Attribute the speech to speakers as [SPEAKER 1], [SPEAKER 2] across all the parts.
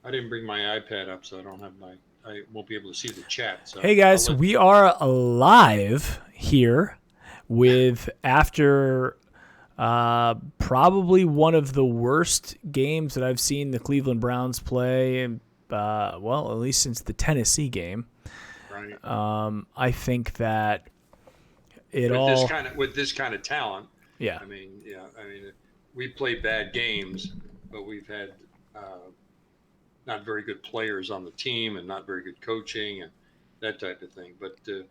[SPEAKER 1] I didn't bring my iPad up, so I won't be able to see the chat. So
[SPEAKER 2] Hey
[SPEAKER 1] I'll
[SPEAKER 2] guys,
[SPEAKER 1] let.
[SPEAKER 2] we are live here with after probably one of the worst games that I've seen the Cleveland Browns play, well, at least since the Tennessee game.
[SPEAKER 1] Right.
[SPEAKER 2] I think that it
[SPEAKER 1] With this
[SPEAKER 2] all,
[SPEAKER 1] kind of talent,
[SPEAKER 2] yeah,
[SPEAKER 1] I mean, yeah, I mean, we play bad games, but we've had uh, not very good players on the team and not very good coaching and that type of thing. But to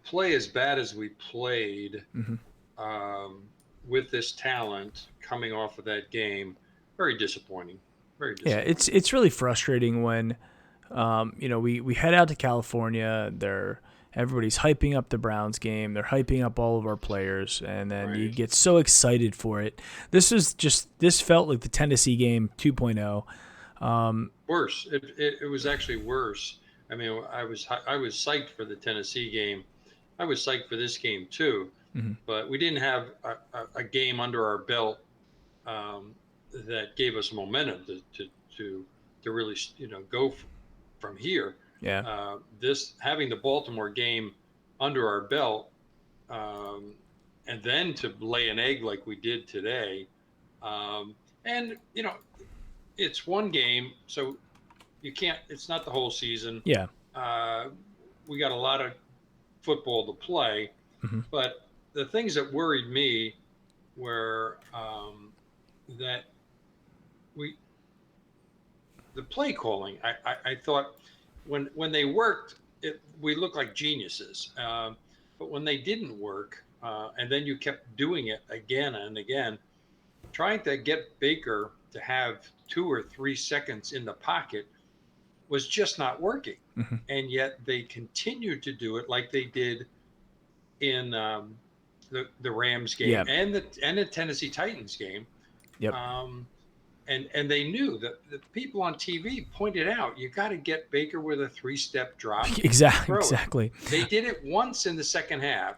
[SPEAKER 1] play as bad as we played
[SPEAKER 2] hmm
[SPEAKER 1] um, with this talent coming off of that game, very disappointing. Very
[SPEAKER 2] yeah, it's
[SPEAKER 1] disappointing.
[SPEAKER 2] it's really frustrating when we head out to California. Everybody's hyping up the Browns game. They're hyping up all of our players, and then you
[SPEAKER 1] Right.
[SPEAKER 2] get so excited for it. This felt like the Tennessee game 2.0.
[SPEAKER 1] Worse. It was actually worse. I mean, I was psyched for the Tennessee game. I was psyched for this game too,
[SPEAKER 2] Mm-hmm.
[SPEAKER 1] but we didn't have a game under our belt um, that gave us momentum to really go from here.
[SPEAKER 2] Yeah.
[SPEAKER 1] This having the Baltimore game under our belt, um, and then to lay an egg like we did today, um, and it's one game, so you can't. It's not the whole season.
[SPEAKER 2] Yeah.
[SPEAKER 1] Uh, we got a lot of football to play,
[SPEAKER 2] Mm-hmm.
[SPEAKER 1] but the things that worried me were that we the play calling. I thought when they worked, we looked like geniuses. But when they didn't work, and then you kept doing it again and again, trying to get Baker to have 2 or 3 seconds in the pocket was just not working.
[SPEAKER 2] Mm-hmm.
[SPEAKER 1] And yet they continued to do it like they did in the Rams game
[SPEAKER 2] Yeah.
[SPEAKER 1] and the Tennessee Titans game.
[SPEAKER 2] Yep.
[SPEAKER 1] Um, and they knew that the people on TV pointed out you got to get Baker with a 3-step drop and
[SPEAKER 2] Exactly.
[SPEAKER 1] throw it.
[SPEAKER 2] Exactly.
[SPEAKER 1] They did it once in the second half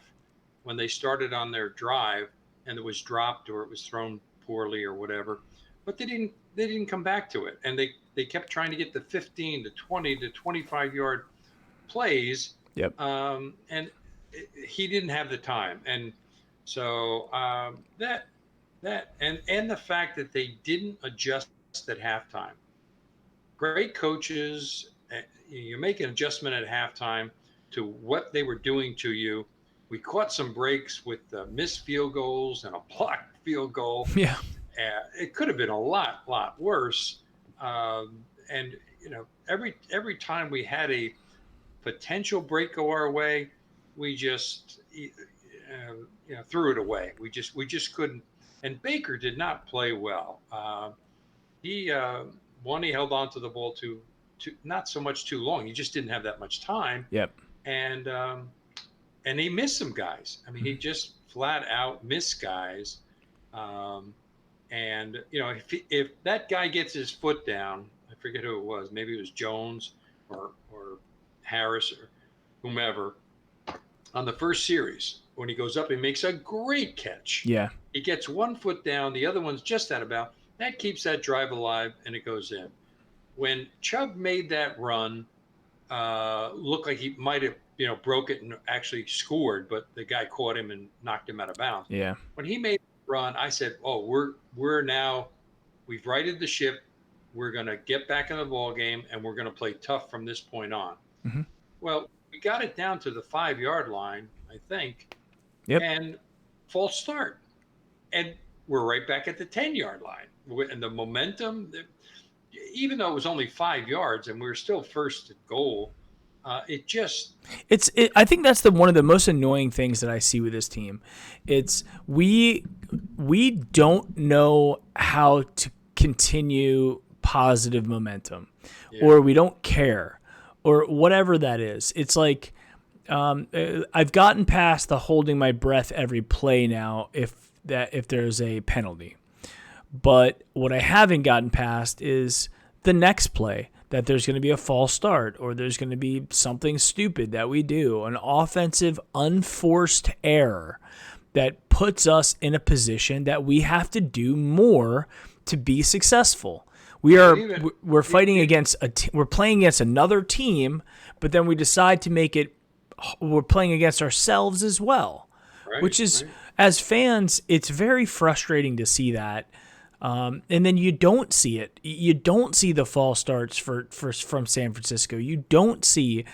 [SPEAKER 1] when they started on their drive and it was dropped or it was thrown poorly or whatever, but they didn't come back to it, and they kept trying to get the 15 to 20 to 25 yard plays,
[SPEAKER 2] Yep.
[SPEAKER 1] and he didn't have the time, and so and the fact that they didn't adjust at halftime. Great coaches, you make an adjustment at halftime to what they were doing to you. We caught some breaks with missed field goals and a blocked field goal.
[SPEAKER 2] Yeah.
[SPEAKER 1] It could have been a lot worse. And every time we had a potential break go our way, we just threw it away. We just couldn't. And Baker did not play well. He One, he held on to the ball too not so much too long. He just didn't have that much time,
[SPEAKER 2] Yep.
[SPEAKER 1] and and he missed some guys. I mean, he
[SPEAKER 2] Mm-hmm.
[SPEAKER 1] just flat out missed guys. Um, and if that guy gets his foot down, I forget who it was. Maybe it was Jones or Harris or whomever on the first series. When he goes up, he makes a great catch.
[SPEAKER 2] Yeah.
[SPEAKER 1] He gets one foot down, the other one's just out of bounds. That keeps that drive alive, and it goes in. When Chubb made that run, looked like he might have broke it and actually scored, but the guy caught him and knocked him out of bounds.
[SPEAKER 2] Yeah.
[SPEAKER 1] When he made the run, I said, "Oh, we're now we've righted the ship. We're going to get back in the ball game, and we're going to play tough from this point on."
[SPEAKER 2] Mm-hmm.
[SPEAKER 1] Well, we got it down to the 5 yard line, I think,
[SPEAKER 2] Yep.
[SPEAKER 1] and false start, and we're right back at the 10 yard line. And the momentum, even though it was only 5 yards and we were still first at goal, it just
[SPEAKER 2] I think that's the one of the most annoying things that I see with this team. It's we don't know how to continue positive momentum,
[SPEAKER 1] yeah.
[SPEAKER 2] or we don't care, or whatever that is. It's like I've gotten past the holding my breath every play now if there's a penalty. But what I haven't gotten past is the next play, that there's going to be a false start or there's going to be something stupid that we do, an offensive unforced error that puts us in a position that we have to do more to be successful. We're fighting against we're playing against another team, but then we decide to make it. We're playing against ourselves as well, which is as fans, it's very frustrating to see that. And then you don't see it. You don't see the false starts from San Francisco. You don't see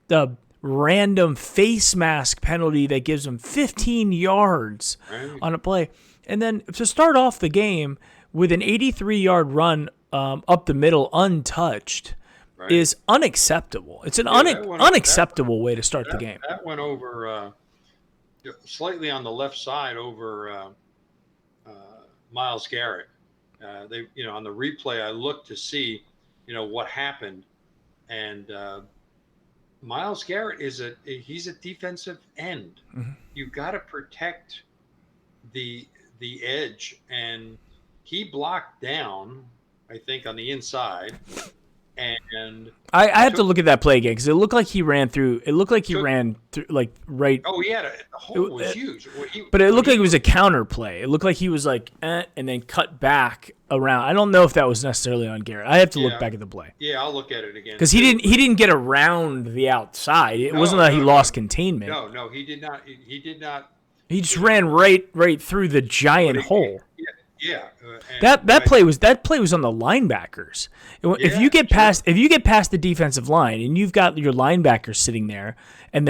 [SPEAKER 2] the random face mask penalty that gives them 15 yards on a play. And then to start off the game with an 83-yard run up the middle untouched is unacceptable. It's an unacceptable way to start the game.
[SPEAKER 1] That went over slightly on the left side over Myles Garrett. They, on the replay, I looked to see, what happened, and Myles Garrett he's a defensive end. Mm-hmm. You've got to protect the edge, and he blocked down, I think, on the inside. And
[SPEAKER 2] I have to look at that play again because it looked like he ran through. It looked like he ran through, like right.
[SPEAKER 1] Oh, he had the hole was huge.
[SPEAKER 2] But it looked like it was a counter play. It looked like he was like, and then cut back around. I don't know if that was necessarily on Garrett. I have to look back at the play.
[SPEAKER 1] Yeah, I'll look at it again
[SPEAKER 2] because he didn't get around the outside. It wasn't that he lost containment.
[SPEAKER 1] No, he did not. He did not.
[SPEAKER 2] He just ran right through the giant hole.
[SPEAKER 1] Yeah,
[SPEAKER 2] that play was on the linebackers. If you get past the defensive line and you've got your linebackers sitting there and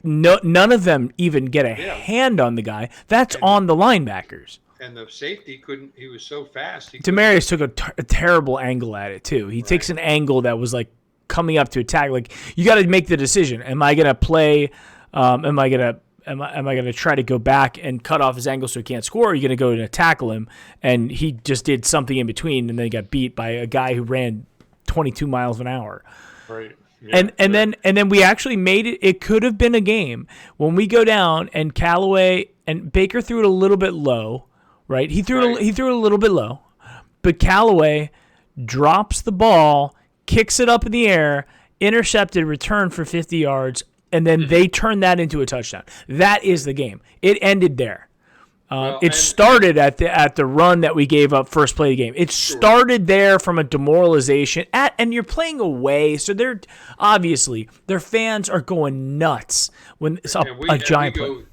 [SPEAKER 2] none of them even get a hand on the guy, that's on the linebackers.
[SPEAKER 1] And the safety couldn't. He was so fast.
[SPEAKER 2] Demarius took a terrible angle at it too. He takes an angle that was like coming up to attack. Like you got to make the decision: am I going to play? Am I going to try to go back and cut off his angle so he can't score, or are you going to go to tackle him? And he just did something in between, and then he got beat by a guy who ran 22 miles an hour.
[SPEAKER 1] Right. Yeah,
[SPEAKER 2] and then we actually made it. It could have been a game when we go down and Callaway and Baker threw it a little bit low, right? He threw it a little bit low, but Callaway drops the ball, kicks it up in the air, intercepted, return for 50 yards. And then they turned that into a touchdown. That is the game. It ended there. It started at the run that we gave up first play of the game. It started there from a demoralization. And you're playing away, so they're obviously their fans are going nuts when it's a giant play.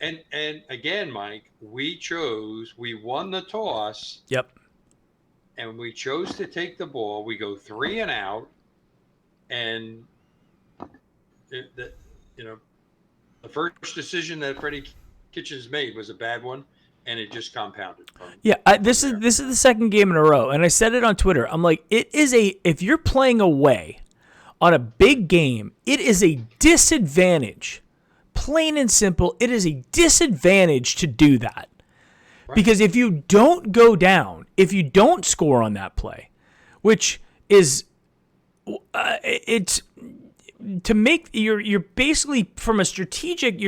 [SPEAKER 1] And again, Mike, we won the toss.
[SPEAKER 2] Yep.
[SPEAKER 1] And we chose to take the ball. We go 3 and out, and the first decision that Freddie Kitchens made was a bad one, and it just compounded.
[SPEAKER 2] This is the second game in a row, and I said it on Twitter. I'm like, if you're playing away on a big game, it is a disadvantage. Plain and simple, it is a disadvantage to do that. Right. Because if you don't go down, if you don't score on that play, which is it's to make you're basically from a strategic,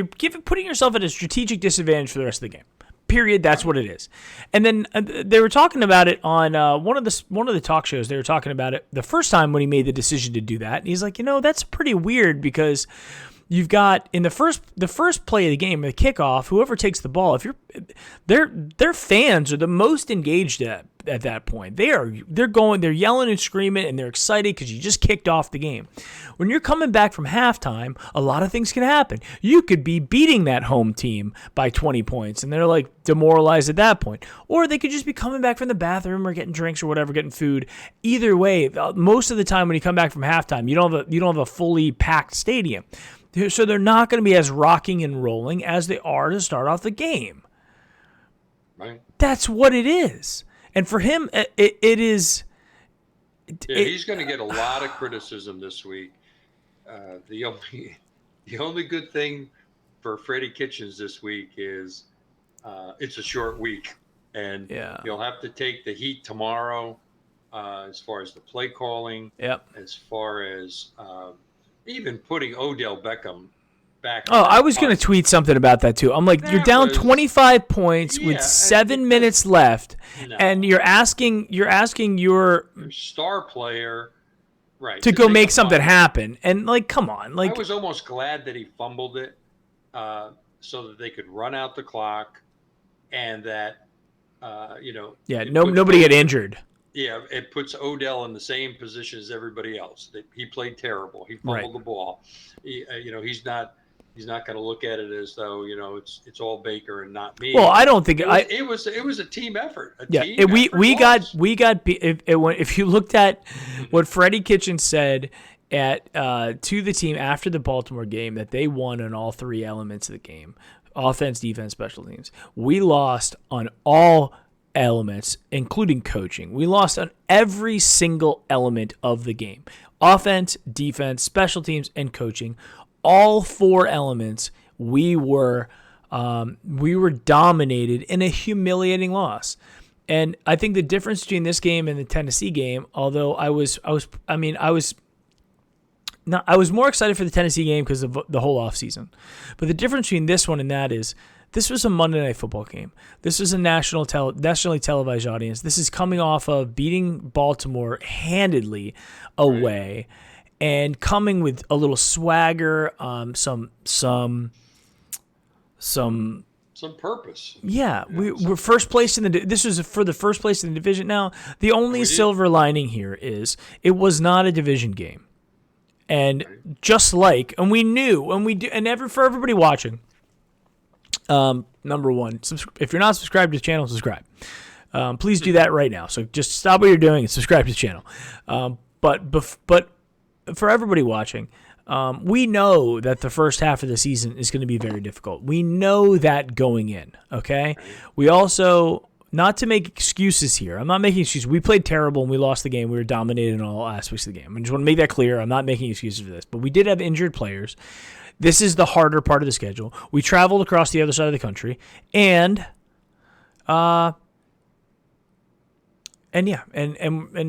[SPEAKER 2] putting yourself at a strategic disadvantage for the rest of the game. Period. That's what it is. And then they were talking about it on one of the talk shows. They were talking about it the first time when he made the decision to do that. And he's like, that's pretty weird because you've got in the first play of the game, the kickoff, whoever takes the ball, their fans are the most engaged at that point. They're yelling and screaming and they're excited because you just kicked off the game. When you're coming back from halftime, a lot of things can happen. You could be beating that home team by 20 points and they're like demoralized at that point. Or they could just be coming back from the bathroom or getting drinks or whatever, getting food. Either way, most of the time when you come back from halftime, you don't have a fully packed stadium. So they're not going to be as rocking and rolling as they are to start off the game.
[SPEAKER 1] Right.
[SPEAKER 2] That's what it is. And for him, it is.
[SPEAKER 1] He's going to get a lot of criticism this week. The only good thing for Freddie Kitchens this week is it's a short week, and he'll have to take the heat tomorrow as far as the play calling.
[SPEAKER 2] Yep.
[SPEAKER 1] As far as even putting Odell Beckham back.
[SPEAKER 2] Oh, I was going to tweet something about that too. I'm like, you're down 25 points with 7 minutes left, and you're asking your
[SPEAKER 1] star player, right,
[SPEAKER 2] to go make something happen. And like, come on, like
[SPEAKER 1] I was almost glad that he fumbled it, so that they could run out the clock, and that nobody get injured. Yeah, it puts Odell in the same position as everybody else. He played terrible. He fumbled the ball. He's not going to look at it as though it's all Baker and not
[SPEAKER 2] Well,
[SPEAKER 1] me.
[SPEAKER 2] I don't think
[SPEAKER 1] It was a team effort.
[SPEAKER 2] Yeah,
[SPEAKER 1] Team
[SPEAKER 2] we
[SPEAKER 1] effort
[SPEAKER 2] got if you looked at what Freddie Kitchens said at to the team after the Baltimore game, that they won on all three elements of the game: offense, defense, special teams. We lost on all elements, including coaching. We lost on every single element of the game: offense, defense, special teams, and coaching. All four elements we were dominated in a humiliating loss. And I think the difference between this game and the Tennessee game, although I was more excited for the Tennessee game because of the whole offseason. But the difference between this one and that is this was a Monday Night Football game. This was a nationally televised audience. This is coming off of beating Baltimore handedly away and coming with a little swagger, some
[SPEAKER 1] purpose.
[SPEAKER 2] Yeah, we're first place in the. This was for the first place in the division. Now, the only silver lining here is it was not a division game, and just like, and we knew, and we do, and for everybody watching. Number one, if you're not subscribed to the channel, subscribe. Please do that right now. So just stop what you're doing and subscribe to the channel. But for everybody watching. We know that the first half of the season is going to be very difficult. We know that going in, okay? We also, not to make excuses here. I'm not making excuses. We played terrible and we lost the game. We were dominated in all aspects of the game. I just want to make that clear. I'm not making excuses for this. But we did have injured players. This is the harder part of the schedule. We traveled across the other side of the country. And yeah. And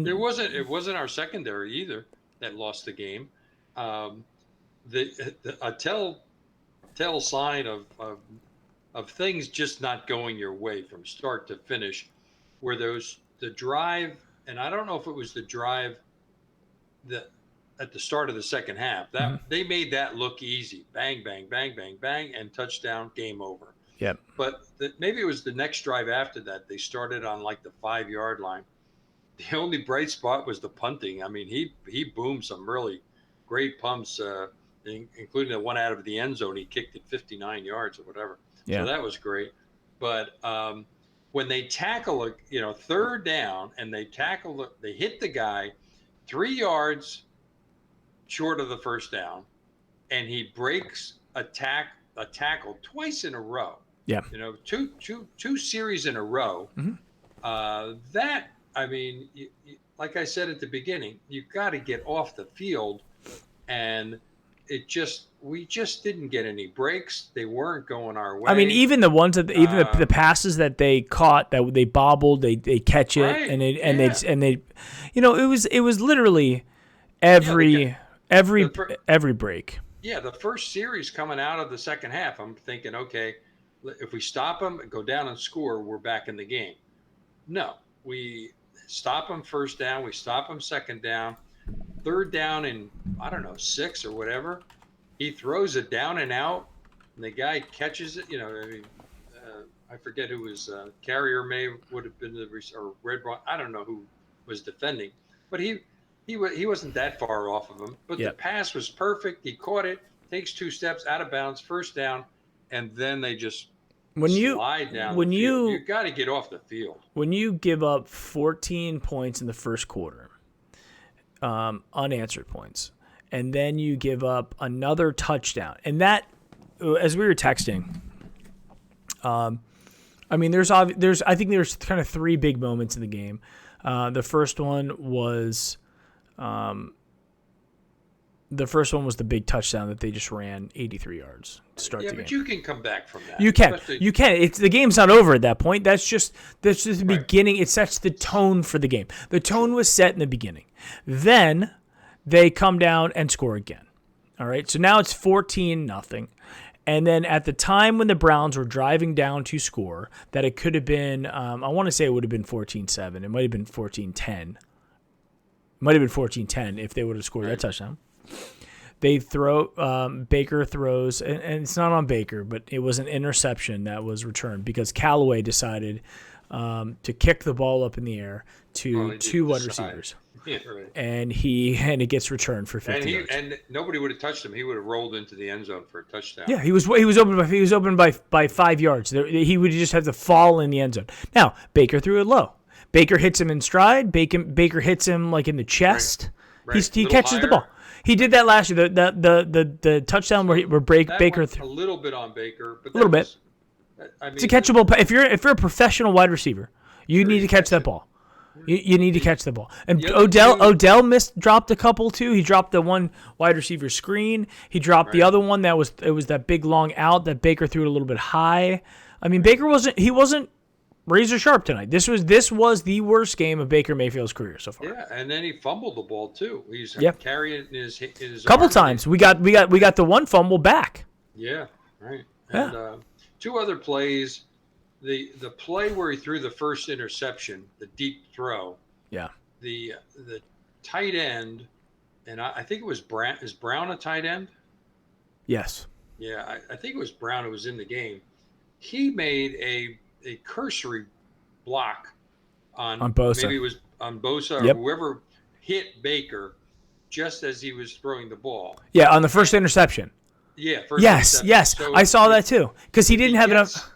[SPEAKER 1] it wasn't our secondary either that lost the game. A tell sign of things just not going your way from start to finish were the drive, and I don't know if it was the drive that at the start of the second half that they made that look easy. Bang, bang, bang, bang, bang, and touchdown, game over.
[SPEAKER 2] Yep.
[SPEAKER 1] But maybe it was the next drive after that. They started on like the 5-yard line. The only bright spot was the punting. I mean, he boomed some really great pumps, including the one out of the end zone. He kicked it 59 yards or whatever. Yeah. So that was great. But when they tackle third down and they hit the guy 3 yards short of the first down, and he breaks a tackle twice in a row.
[SPEAKER 2] Yeah.
[SPEAKER 1] Two series in a row. That. I mean, like I said at the beginning, you've got to get off the field, and we just didn't get any breaks. They weren't going our way.
[SPEAKER 2] I mean, even the ones that the passes that they caught, that they bobbled, they catch it, right, and they it was literally every break.
[SPEAKER 1] Yeah, the first series coming out of the second half, I'm thinking, okay, if we stop them, go down and score, we're back in the game. No, we stop them first down, we stop them second down, third down and I don't know 6 or whatever. He throws it down and out, and the guy catches it. I forget who was Carrier would have been or Red Rock. I don't know who was defending, but he wasn't that far off of him. But the pass was perfect. He caught it, takes 2 steps out of bounds, first down, and then they just. Slide down the field. You got to get off the field.
[SPEAKER 2] When you give up 14 points in the first quarter, unanswered points, and then you give up another touchdown, and that, as we were texting, I mean, there's I think there's kind of 3 big moments in the game. The first one was the big touchdown that they just ran 83 yards to start the game.
[SPEAKER 1] Yeah, but you can come back from that.
[SPEAKER 2] You can. The game's not over at that point. That's just the beginning. It sets the tone for the game. The tone was set in the beginning. Then they come down and score again. All right. So now it's 14-0. And then at the time when the Browns were driving down to score, that it could have been, I want to say it would have been 14-7. It might have been 14-10. It might have been 14-10 if they would have scored that touchdown. They throw, Baker throws, and it's not on Baker, but it was an interception that was returned because Callaway decided to kick the ball up in the air to two wide receivers.
[SPEAKER 1] Yeah, right.
[SPEAKER 2] And it gets returned for 50 yards.
[SPEAKER 1] And nobody would have touched him. He would have rolled into the end zone for a touchdown.
[SPEAKER 2] Yeah, he was open by 5 yards. He would just have to fall in the end zone. Now Baker threw it low. Baker hits him in stride. Baker hits him like in the chest.
[SPEAKER 1] Right.
[SPEAKER 2] He catches the ball. He did that last year. The touchdown where Baker
[SPEAKER 1] a little bit on Baker, but
[SPEAKER 2] a little bit.
[SPEAKER 1] I mean,
[SPEAKER 2] It's a catchable. If you're a professional wide receiver, you need to catch that ball. You need to catch the ball. And Odell dropped a couple too. He dropped the one wide receiver screen. He dropped the other one it was that big long out that Baker threw it a little bit high. I mean, Baker wasn't razor sharp tonight. This was the worst game of Baker Mayfield's career so far.
[SPEAKER 1] Yeah, and then he fumbled the ball too. He's carrying it in his
[SPEAKER 2] couple
[SPEAKER 1] arm.
[SPEAKER 2] times. We got the one fumble back.
[SPEAKER 1] Yeah, right.
[SPEAKER 2] Yeah.
[SPEAKER 1] And two other plays. The play where he threw the first interception, the deep throw.
[SPEAKER 2] Yeah.
[SPEAKER 1] The tight end, and I think it was Brown. Is Brown a tight end?
[SPEAKER 2] Yes.
[SPEAKER 1] Yeah, I think it was Brown who was in the game. He made a cursory block on
[SPEAKER 2] Bosa.
[SPEAKER 1] Maybe it was on Bosa or whoever hit Baker just as he was throwing the ball.
[SPEAKER 2] Yeah, on the first interception.
[SPEAKER 1] Yeah.
[SPEAKER 2] Yes. So I saw that too because he didn't have enough.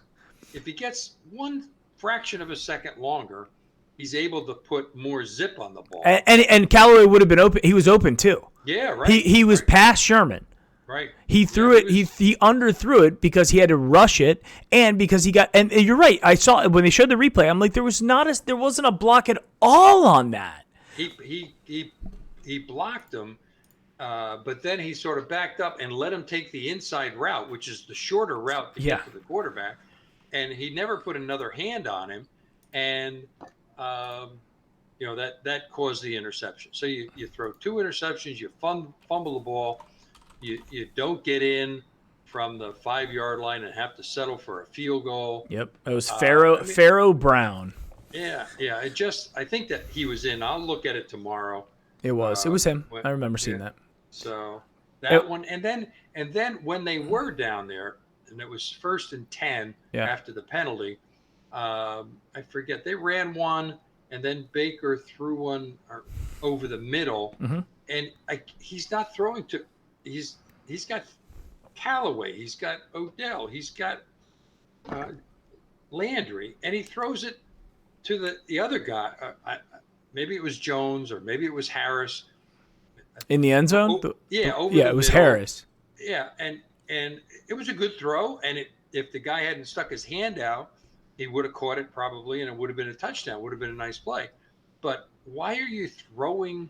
[SPEAKER 1] If he gets one fraction of a second longer, he's able to put more zip on the ball.
[SPEAKER 2] And Callaway would have been open. He was open too.
[SPEAKER 1] Yeah, right.
[SPEAKER 2] He was past Sherman.
[SPEAKER 1] Right.
[SPEAKER 2] He threw it. He underthrew it because he had to rush it, and because he got. And you're right. I saw when they showed the replay. I'm like, there wasn't a block at all on that.
[SPEAKER 1] He blocked him, but then he sort of backed up and let him take the inside route, which is the shorter route to get to the quarterback. And he never put another hand on him, and that caused the interception. So you throw two interceptions, you fumble the ball, you don't get in from the 5-yard line and have to settle for a field goal.
[SPEAKER 2] Yep, it was Pharaoh Brown.
[SPEAKER 1] Yeah. I think that he was in. I'll look at it tomorrow.
[SPEAKER 2] It was him. I remember seeing that.
[SPEAKER 1] So that one, and then when they were down there. And it was 1st and 10 after the penalty. I forget. They ran one, and then Baker threw one over the middle. Mm-hmm. And he's not throwing to. He's got Callaway. He's got Odell. He's got Landry, and he throws it to the other guy. Maybe it was Jones or maybe it was Harris.
[SPEAKER 2] In the end zone.
[SPEAKER 1] Over the
[SPEAKER 2] it was
[SPEAKER 1] middle.
[SPEAKER 2] Harris.
[SPEAKER 1] Yeah, and it was a good throw, and if the guy hadn't stuck his hand out, he would have caught it probably, and it would have been a touchdown. Would have been a nice play. But why are you throwing?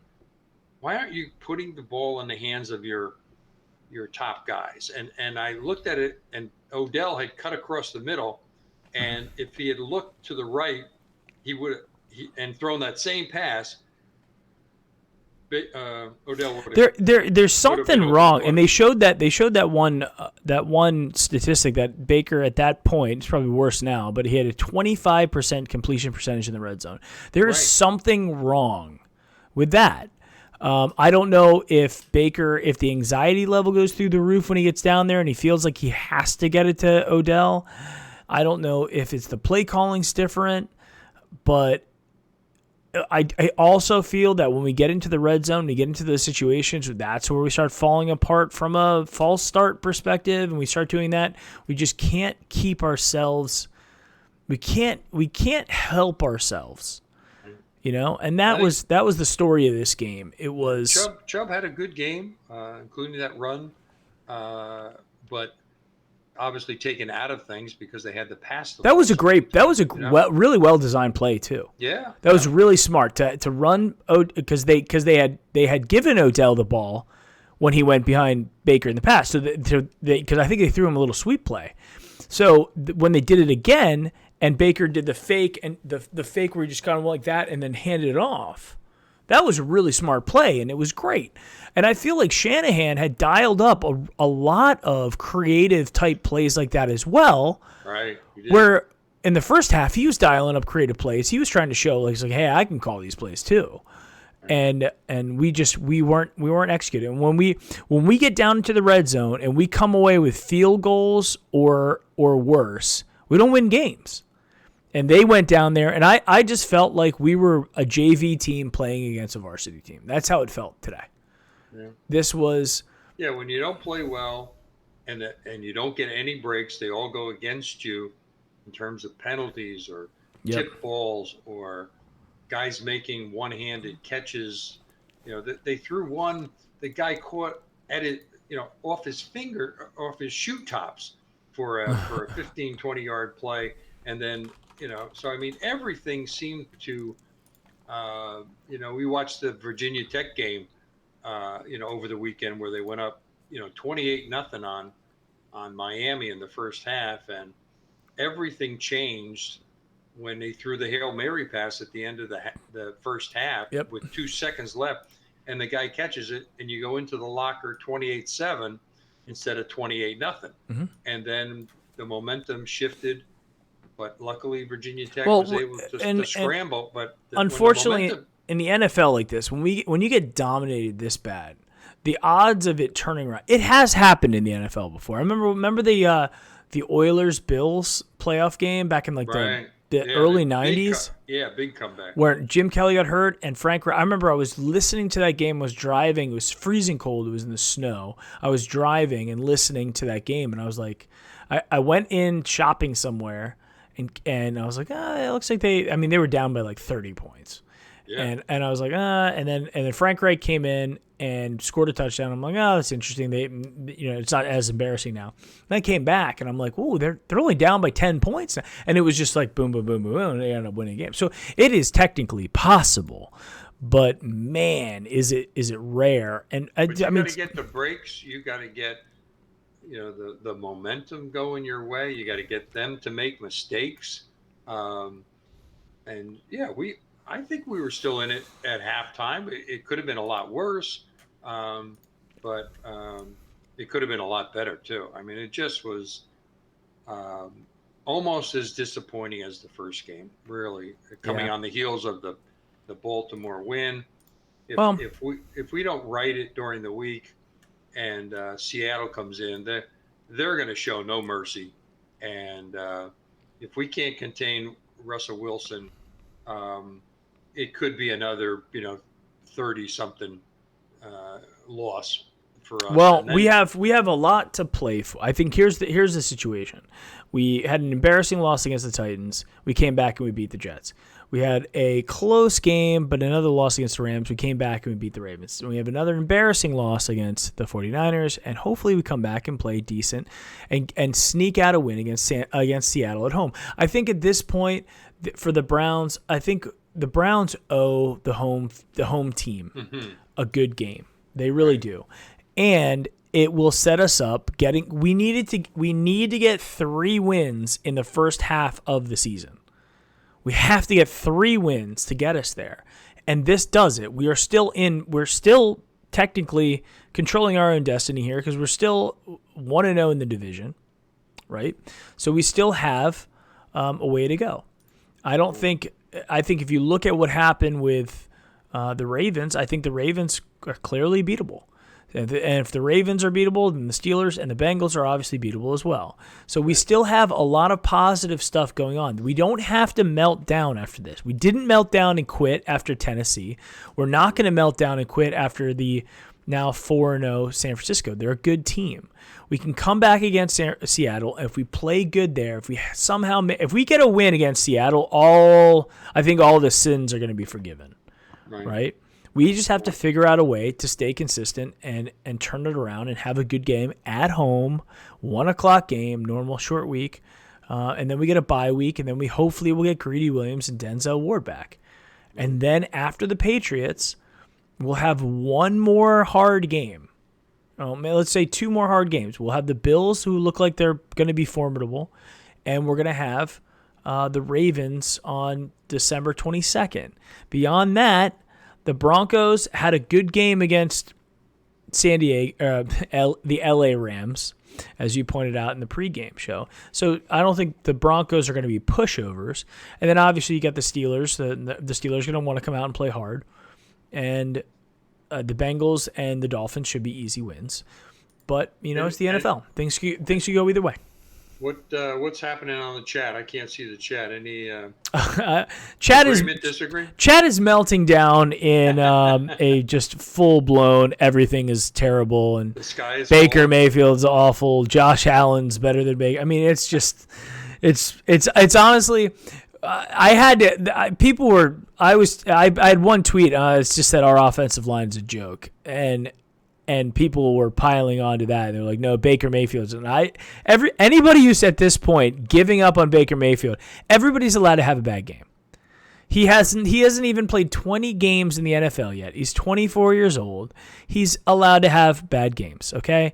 [SPEAKER 1] Why aren't you putting the ball in the hands of your top guys? And I looked at it, and Odell had cut across the middle, and if he had looked to the right, he would have thrown that same pass. Odell would have.
[SPEAKER 2] There's something wrong, and they showed that one statistic that Baker at that point, it's probably worse now, but he had a 25% completion percentage in the red zone. There is something wrong with that. I don't know if the anxiety level goes through the roof when he gets down there and he feels like he has to get it to Odell. I don't know if it's the play calling's different, but I also feel that when we get into the red zone, we get into those situations, that's where we start falling apart from a false start perspective, and we start doing that. We just can't keep ourselves. We can't help ourselves, And that was the story of this game. It was
[SPEAKER 1] Chubb had a good game, including that run, but obviously taken out of things because they had to pass.
[SPEAKER 2] That was a really well designed play too.
[SPEAKER 1] Yeah,
[SPEAKER 2] that was really smart to run because they had given Odell the ball when he went behind Baker in the past. So because I think they threw him a little sweep play. So when they did it again and Baker did the fake and the fake where he just kind of like that and then handed it off. That was a really smart play, and it was great. And I feel like Shanahan had dialed up a lot of creative type plays like that as well.
[SPEAKER 1] Right.
[SPEAKER 2] Where in the first half he was dialing up creative plays. He was trying to show like, hey, I can call these plays too. Right. And we weren't executing. When we get down into the red zone and we come away with field goals or worse, we don't win games. And they went down there, and I just felt like we were a JV team playing against a varsity team. That's how it felt today.
[SPEAKER 1] Yeah.
[SPEAKER 2] This was...
[SPEAKER 1] Yeah, when you don't play well and you don't get any breaks, they all go against you in terms of penalties or tip balls or guys making one-handed catches. They threw one, the guy caught at it, off his finger, off his shoe tops for a 15, 20-yard play. And then, so I mean, everything seemed to, we watched the Virginia Tech game, over the weekend where they went up, 28-0 on Miami in the first half, and everything changed when they threw the Hail Mary pass at the end of the first half with 2 seconds left, and the guy catches it, and you go into the locker 28-7 instead of 28-0, and then the momentum shifted. But luckily, Virginia Tech was able to scramble. But
[SPEAKER 2] unfortunately, in the NFL like this, when you get dominated this bad, the odds of it turning around, it has happened in the NFL before. I remember the Oilers Bills playoff game back in the early 90s.
[SPEAKER 1] Big comeback.
[SPEAKER 2] Where Jim Kelly got hurt and I remember I was listening to that game, was driving. It was freezing cold. It was in the snow. I was driving and listening to that game, and I was like, I went in shopping somewhere, and I was like, it looks like they were down by like 30 points. Yeah. And I was like, and then Frank Reich came in and scored a touchdown. I'm like, that's interesting. They, it's not as embarrassing now. And I came back and I'm like, oh, they're only down by 10 points now. And it was just like boom, boom, boom, boom, and they ended up winning a game. So it is technically possible, but man, is it rare. And
[SPEAKER 1] you got to get the breaks. You got to get, the momentum going your way. You got to get them to make mistakes. I think we were still in it at halftime. It could have been a lot worse, but it could have been a lot better too. I mean, it just was almost as disappointing as the first game, really, coming on the heels of the Baltimore win. If we don't write it during the week and Seattle comes in, they're going to show no mercy. And if we can't contain Russell Wilson, it could be another, 30-something loss for us.
[SPEAKER 2] Well, we have a lot to play for. I think here's the situation. We had an embarrassing loss against the Titans. We came back and we beat the Jets. We had a close game, but another loss against the Rams. We came back and we beat the Ravens. And we have another embarrassing loss against the 49ers, and hopefully we come back and play decent and sneak out a win against Seattle at home. I think at this point for the Browns, I think the Browns owe the home team a good game. They really do. And it will set us up we need to get 3 wins in the first half of the season. We have to get 3 wins to get us there. And this does it. We're still technically controlling our own destiny here because we're still 1-0 in the division, right? So we still have a way to go. I think if you look at what happened with the Ravens, I think the Ravens are clearly beatable. And if the Ravens are beatable, then the Steelers and the Bengals are obviously beatable as well. So we still have a lot of positive stuff going on. We don't have to melt down after this. We didn't melt down and quit after Tennessee. We're not going to melt down and quit after the now 4-0 San Francisco. They're a good team. We can come back against Seattle. If we play good there, if we get a win against Seattle, I think all the sins are going to be forgiven, right? We just have to figure out a way to stay consistent and turn it around and have a good game at home, 1:00 game, normal short week, and then we get a bye week, and then hopefully we'll get Greedy Williams and Denzel Ward back. And then after the Patriots, we'll have one more hard game. Let's say 2 more hard games. We'll have the Bills, who look like they're going to be formidable, and we're going to have the Ravens on December 22nd. Beyond that, the Broncos had a good game against San Diego, the LA Rams, as you pointed out in the pregame show. So I don't think the Broncos are going to be pushovers. And then obviously you got the Steelers. The Steelers are going to want to come out and play hard. And the Bengals and the Dolphins should be easy wins. But, it's the NFL. Things could go either way.
[SPEAKER 1] What's happening on the chat? I can't see the chat. Any
[SPEAKER 2] Chad is
[SPEAKER 1] agreement, disagree?
[SPEAKER 2] Chad is melting down in a just full blown everything is terrible and
[SPEAKER 1] The sky is
[SPEAKER 2] Baker
[SPEAKER 1] falling.
[SPEAKER 2] Mayfield's awful. Josh Allen's better than Baker. I mean, it's just it's honestly. I had to. People were. I had one tweet. It's just that our offensive line is a joke, and people were piling onto that. They're like, no, Baker Mayfield's. And anybody who's at this point giving up on Baker Mayfield, everybody's allowed to have a bad game. He hasn't even played 20 games in the NFL yet. He's 24 years old. He's allowed to have bad games. Okay.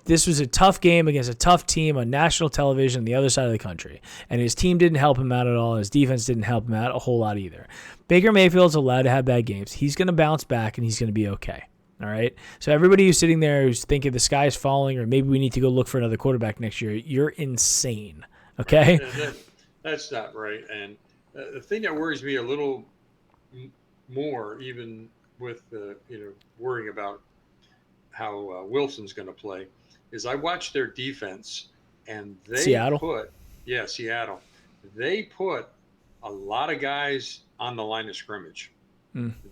[SPEAKER 2] This was a tough game against a tough team on national television on the other side of the country. And his team didn't help him out at all. His defense didn't help him out a whole lot either. Baker Mayfield's allowed to have bad games. He's going to bounce back, and he's going to be okay. All right? So everybody who's sitting there who's thinking the sky's falling or maybe we need to go look for another quarterback next year, you're insane. Okay?
[SPEAKER 1] That's not right. And the thing that worries me a little more, even with worrying about how Wilson's going to play, is I watched their defense, and Seattle. They put a lot of guys on the line of scrimmage.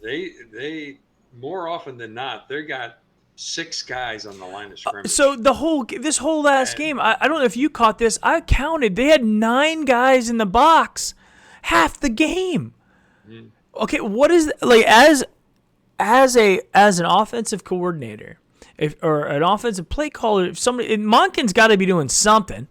[SPEAKER 1] They more often than not, they got 6 guys on the line of scrimmage.
[SPEAKER 2] So this whole last game, I don't know if you caught this. I counted. They had 9 guys in the box, half the game. Okay, what is like as an offensive coordinator? Or an offensive play caller, Monken's got to be doing something,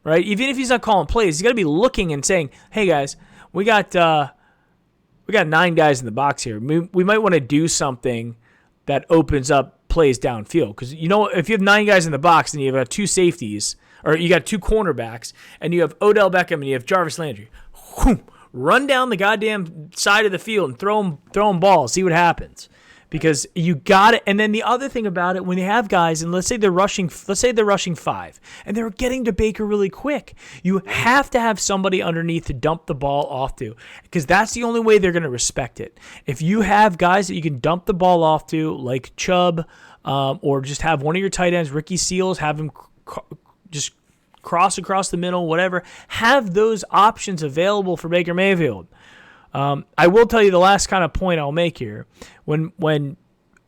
[SPEAKER 2] right? Even if he's not calling plays, he's got to be looking and saying, "Hey guys, we got 9 guys in the box here. We might want to do something that opens up plays downfield because if you have 9 guys in the box and you have 2 safeties or you got 2 cornerbacks and you have Odell Beckham and you have Jarvis Landry, run down the goddamn side of the field and throw them balls, see what happens." Because you got it, and then the other thing about it, when they have guys, and let's say they're rushing 5, and they're getting to Baker really quick, you have to have somebody underneath to dump the ball off to, because that's the only way they're going to respect it. If you have guys that you can dump the ball off to, like Chubb, or just have one of your tight ends, Ricky Seals, have him just cross across the middle, whatever, have those options available for Baker Mayfield. I will tell you the last kind of point I'll make here. When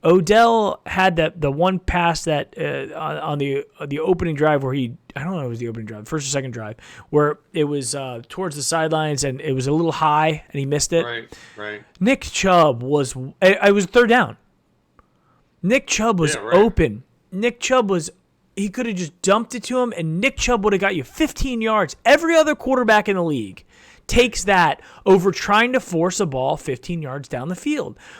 [SPEAKER 2] Odell had the one pass that on the opening drive where I don't know if it was the opening drive, first or second drive, where it was towards the sidelines and it was a little high and he missed it.
[SPEAKER 1] Right.
[SPEAKER 2] Nick Chubb was 3rd down. Nick Chubb was open. Nick Chubb he could have just dumped it to him and Nick Chubb would have got you 15 yards. Every other quarterback in the league takes that over trying to force a ball 15 yards down the field.